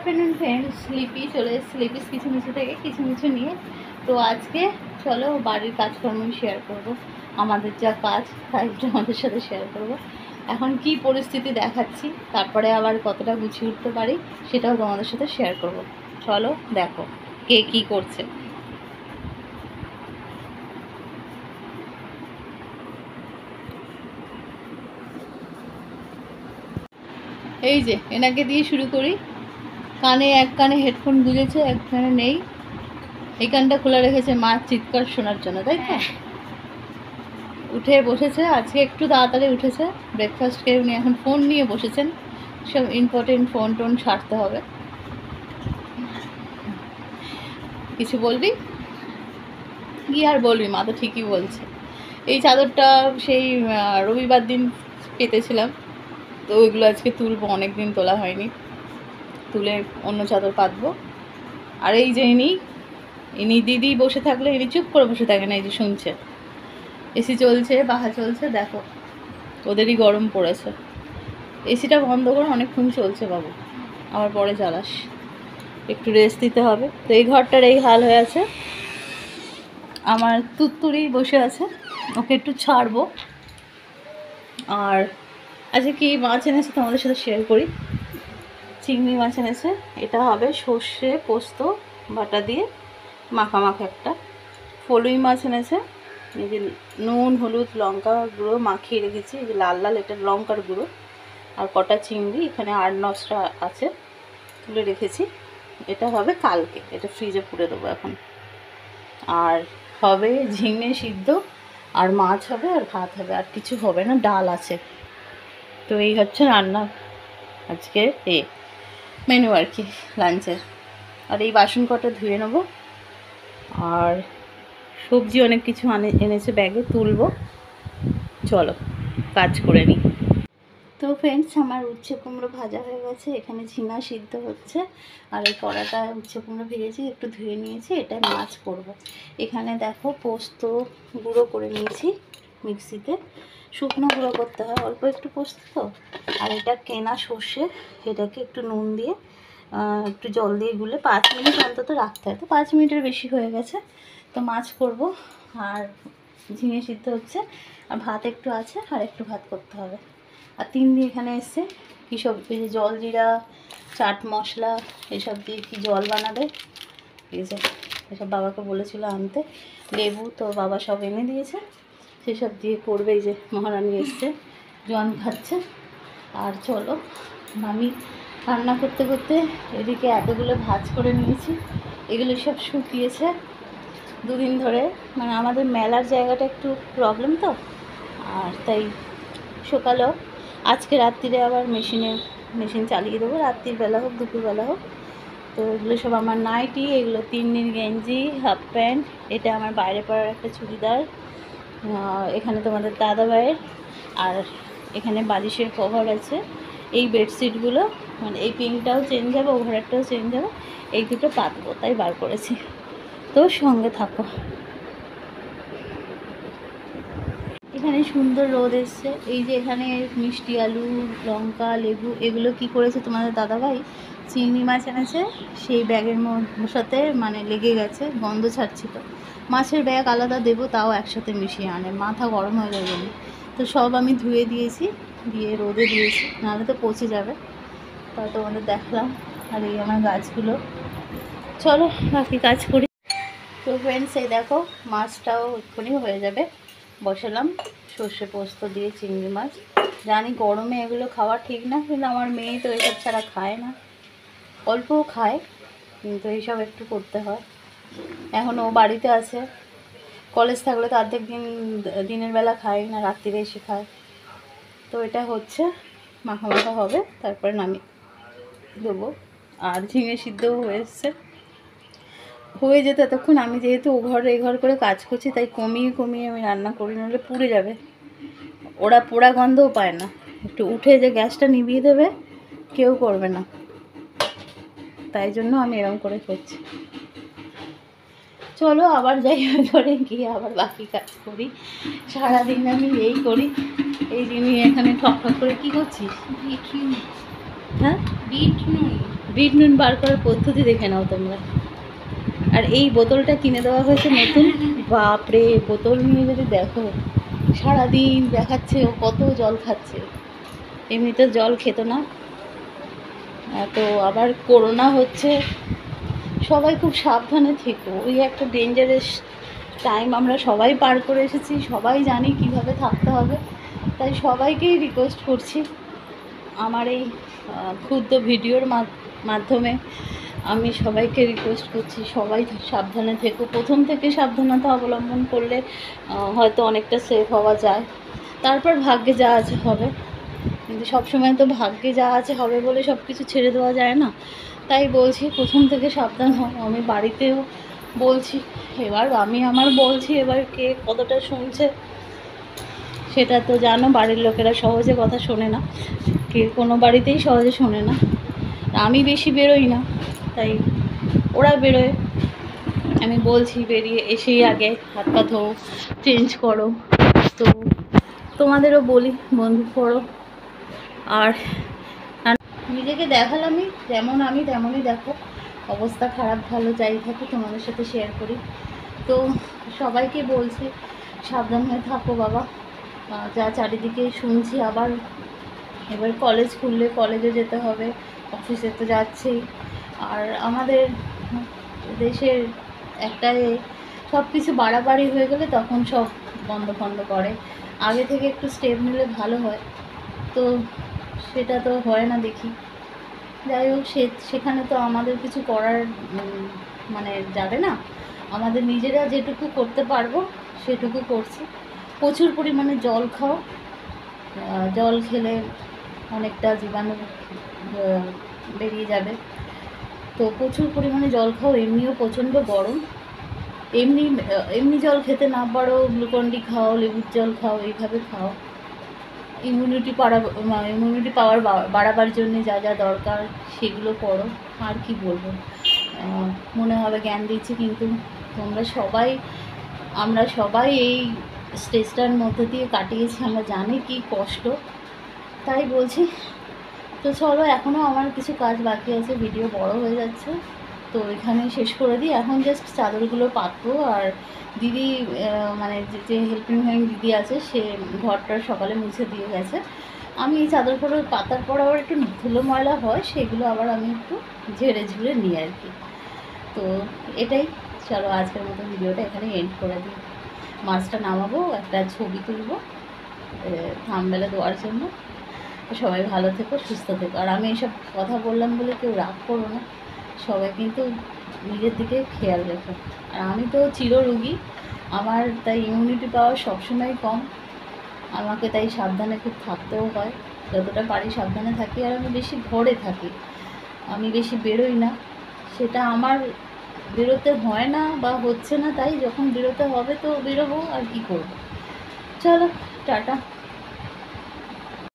Afternoon friends, sleepy চলে এসেছে স্লিপিস কিছু কিছু থেকে কিছু কিছু নিয়ে। তো আজকে চলো বাড়ির কাজকর্ম শেয়ার করব, আমাদের যা কাজ তাই একটু আমাদের সাথে শেয়ার করব। এখন কি পরিস্থিতি দেখাচ্ছি, তারপরে আবার কতটা গুছিয়ে উঠতে পারি সেটাও তোমাদের সাথে শেয়ার করব। চলো দেখো কে কি করছে। এই যে এনাকে দিয়ে শুরু করি। কানে এক কানে হেডফোন গুঁজেছে, এক কানে নেই। এই কানটা খোলা রেখেছে মার চিৎকার শোনার জন্য, তাই তো? উঠে বসেছে, আজকে একটু তাড়াতাড়ি উঠেছে। ব্রেকফাস্ট খেয়ে উনি এখন ফোন নিয়ে বসেছেন, সব ইম্পর্টেন্ট ফোন টোন ছাড়তে হবে। কিছু বলবি? কি আর বলবি, মা তো ঠিকই বলছে। এই চাদরটা সেই রবিবার দিন পেতেছিলাম, তো ওইগুলো আজকে তুলবো, অনেক দিন তোলা হয়নি, তুলে অন্য চাদর পাতবো। আর এই যে ইনি দিদি বসে থাকলে ইনি চুপ করে বসে থাকে না, এই যে শুনছে। এসি চলছে, পাখা চলছে, দেখো ওদেরই গরম পড়েছে। এসিটা বন্ধ করে অনেকক্ষণ চলছে বাবু, আবার পরে চালাস, একটু রেস্ট দিতে হবে। তো এই ঘরটার এই হাল হয়ে আছে। আমার তুত্তুরি বসে আছে, ওকে একটু ছাড়বো। আর আজকে কি মাছ এনেছে তোমাদের সাথে শেয়ার করি। চিংড়ি মাছ এনেছে, এটা হবে সর্ষে পোস্ত বাটা দিয়ে মাখা মাখা একটা। ফলুই মাছ এনেছে, এই যে নুন হলুদ লঙ্কা গুঁড়ো মাখিয়ে রেখেছি, এই যে লাল লাল এটা লঙ্কার গুঁড়ো। আর কটা চিংড়ি এখানে 8-9টা আছে, তুলে রেখেছি। এটা হবে কালকে, এটা ফ্রিজে পুরে দেবো এখন। আর হবে ঝিঙে সিদ্ধ, আর মাছ হবে, আর ভাত হবে, আর কিছু হবে না, ডাল আছে। তো এই হচ্ছে রান্না আজকে, মেনু আর কি লাঞ্চের। আর এই বাসন কটা ধুয়ে নেবো। আর সবজি অনেক কিছু এনেছে ব্যাগে, তুলবো। চলো কাজ করে নিই। তো ফ্রেন্ডস, আমার উচ্ছে কুমড়ো ভাজা হয়ে গেছে, এখানে ঝিঙা সিদ্ধ হচ্ছে। আর এই কড়াটা উচ্ছে কুমড়ো ভেজেছি, একটু ধুয়ে নিয়েছি, এটা মাছ করব। এখানে দেখো পোস্ত গুঁড়ো করে নিয়েছি মিক্সিতে, শুকনো গুঁড়ো করতে হয়, অল্প একটু পোস্ত তো। আর এটা কেনা সর্ষে, এটাকে একটু নুন দিয়ে একটু জল দিয়ে গুলে 5 মিনিট অন্তত রাখতে হয়। তো 5 মিনিটের বেশি হয়ে গেছে। তো মাছ করব, আর ঝিঙে সিদ্ধ হচ্ছে, আর ভাত একটু আছে, আর একটু ভাত করতে হবে। আর 3 দিন এখানে এসছে কী সব, এই যে জল জিরা চাট মশলা এসব দিয়ে কি জল বানাবে, এই যে এসব বাবাকে বলেছিল আনতে। লেবু তো বাবা সব এনে দিয়েছে, সেসব দিয়ে করবে। এই যে মহারানী এসছে, জন খাচ্ছে। আর চলো, আমি রান্না করতে করতে এদিকে এতগুলো ভাজ করে নিয়েছি, এগুলো সব শুকিয়েছে 2 দিন ধরে। মানে আমাদের মেলার জায়গাটা একটু প্রবলেম তো, আর তাই সকালেও আজকে রাত্রিরে আবার মেশিন চালিয়ে দেবো, রাত্রির বেলা হোক দুপুরবেলা হোক। তো এগুলো সব আমার নাইটি, এগুলো 3 দিন গেঞ্জি হাফ প্যান্ট, এটা আমার বাইরে পরার একটা চুড়িদার, এখানে তোমাদের দাদা ভাইয়ের। আর এখানে বালিশের কভার আছে। এই বেডশিটগুলো মানে এই পিঙ্কটাও চেঞ্জ হবে, ওভারটাও চেঞ্জ হবে, এই দুটো পাতবো তাই বার করেছি। তো সঙ্গে থাকো। এখানে সুন্দর রোদ এসছে। এই যে এখানে মিষ্টি আলু লঙ্কা লেবু এগুলো কি করেছে তোমাদের দাদাভাই, চিংড়ি মাছ এনেছে, সেই ব্যাগের সাথে মানে লেগে গেছে, গন্ধ ছাড়ছিল। মাছের ব্যাগ আলাদা দেবো, তাও একসাথে মিশিয়ে আনে, মাথা গরম হয়ে যাবে। তো সব আমি ধুয়ে দিয়েছি, দিয়ে রোদে দিয়েছি, নাহলে তো পচে যাবে। তাও তোমাদের দেখলাম। আর এই আমার গাছগুলো, চলো বাকি কাজ করি। তো ফ্রেন্ডস, এই দেখো মাছটাও এক্ষুনি হয়ে যাবে, বসালাম সর্ষে পোস্ত দিয়ে চিংড়ি মাছ। জানি গরমে এগুলো খাওয়া ঠিক না, কিন্তু আমার মেয়ে তো এসব ছাড়া খায় না, অল্পও খায়, কিন্তু এইসব একটু করতে হয়। এখন ও বাড়িতে আছে, কলেজ থাকলে তো অর্ধেক দিনের বেলা খায় না, রাত্রিরে এসে খায়। তো এটা হচ্ছে মাখা মাখা হবে, তারপরে নামিয়ে দেবো। আর ঝিঙে সিদ্ধও হয়ে যেত এতক্ষণ। আমি যেহেতু ও ঘর এই ঘর করে কাজ করছি, তাই কমিয়ে কমিয়ে আমি রান্না করি, নাহলে পুড়ে যাবে। ওরা পোড়া গন্ধও পায় না, একটু উঠে যে গ্যাসটা নিভিয়ে দেবে কেউ করবে না, তাই জন্য আমি এরকম করে করছি। চলো আবার যাই ঘরে গিয়ে আবার বাকি কাজ করি। সারাদিন আমি এই করি। এই জিনিস এখানে ঠক ঠক করে কী করছিস? হ্যাঁ, বিট বিট নুন বার করার পদ্ধতি দেখে নাও তোমরা। আর এই বোতলটা কিনে দেওয়া হয়েছে নতুন। বাপরে, বোতল নিয়ে যদি দেখো সারাদিন দেখাচ্ছে ও কত জল খাচ্ছে। এমনিতে জল খেত না। তো আবার করোনা হচ্ছে, সবাই খুব সাবধানে থেকো। ওই একটা ডেঞ্জারাস টাইম আমরা সবাই পার করে এসেছি, সবাই জানি কিভাবে থাকতে হবে। তাই সবাইকেই রিকোয়েস্ট করছি, আমার এই ক্ষুদ্র ভিডিওর মাধ্যমে আমি সবাইকে রিকোয়েস্ট করছি, সবাই সাবধানে থেকো। প্রথম থেকে সাবধানতা অবলম্বন করলে হয়তো অনেকটা সেফ হওয়া যায়। তারপর ভাগ্যে যা আছে হবে, কিন্তু সবসময় তো ভাগ্যে যা আছে হবে বলে সব কিছু ছেড়ে দেওয়া যায় না। তাই বলছি প্রথম থেকে সাবধান হও। আমি বাড়িতেও বলছি, এবার আমি আমার বলছি, এবার কে কতটা শুনছে সেটা তো জানো। বাড়ির লোকেরা সহজে কথা শোনে না, কে কোনো বাড়িতেই সহজে শোনে না। আমি বেশি বেরোই না, তাই ওরা বেরোয়। আমি বলছি বেরিয়ে এসেই আগে হাত পা ধোও, চেঞ্জ করো। তো তোমাদেরও বলি বন্ধু করো। আর নিজেকে দেখালামই, যেমন আমি তেমনই দেখো। অবস্থা খারাপ ভালো যাই থাকে তোমাদের সাথে শেয়ার করি। তো সবাইকে বলছি সাবধান হয়ে থাকো বাবা। যা চারিদিকে শুনছি, আবার এবার কলেজ খুললে কলেজে যেতে হবে, অফিসে তো যাচ্ছেই। আর আমাদের দেশের একটাই সব কিছু বাড়াবাড়ি হয়ে গেলে তখন সব বন্ধ ফন্ধ করে। আগে থেকে একটু স্টেপ নিলে ভালো হয়, তো সেটা তো হয় না দেখি। যাই হোক, সেখানে তো আমাদের কিছু করার মানে যাবে না। আমাদের নিজেরা যেটুকু করতে পারবো সেটুকু করছি। প্রচুর পরিমাণে জল খাও, জল খেলে অনেকটা জীবাণু বেরিয়ে যাবে। তো প্রচুর পরিমাণে জল খাও। এমনিও প্রচণ্ড গরম, এমনি জল খেতে না পারো গ্লুকন-ডি খাও, লেবুর জল খাও, এইভাবে খাও। ইমিউনিটি পাওয়ার বাড়াবার জন্য যা যা দরকার সেগুলো করো। আর কি বলবো, মনে হবে জ্ঞান দিচ্ছি, কিন্তু আমরা সবাই এই স্টেজটার মধ্যে দিয়ে কাটিয়েছি, আমরা জানি কি কষ্ট। তাই বলছি, তো চলো, এখনও আমার কিছু কাজ বাকি আছে, ভিডিও বড় হয়ে যাচ্ছে, তো এখানে শেষ করে দিই। এখন জাস্ট চাদরগুলো পাতবো। আর দিদি মানে যে হেল্পিং হ্যান্ড দিদি আছে, সে ঘরটা সকালে মুছে দিয়ে গেছে। আমি এই চাদরগুলো পাতার পর আবার একটু ধুলো ময়লা হয়, সেগুলো আবার আমি একটু ঝেড়ে ঝুড়ে নিই আর কি। তো এটাই, চলো আজকের মতো ভিডিওটা এখানে এন্ড করে দিই। মাছটা নামাবো, একটা ছবি তুলবো থাম্বনেলে দেওয়ার জন্য। সবাই ভালো থেকো, সুস্থ থেকো। আর আমি এইসব কথা বললাম বলে কেউ রাগ করো না, সবাই কিন্তু নিজের দিকে খেয়াল রেখো। আর আমি তো চিররোগী, আমার তাই ইমিউনিটি পাওয়ার সবসময় কম। আমাকে তাই সাবধানে খুব থাকতেও হয়, যতটা পারি সাবধানে থাকি। আর আমি বেশি ঘরে থাকি, আমি বেশি বেরোই না। সেটা আমার বেরোতে হয় না বা হচ্ছে না, তাই যখন বেরোতে হবে তো বেরোবো, আর কি করবো। চলো, টাটা।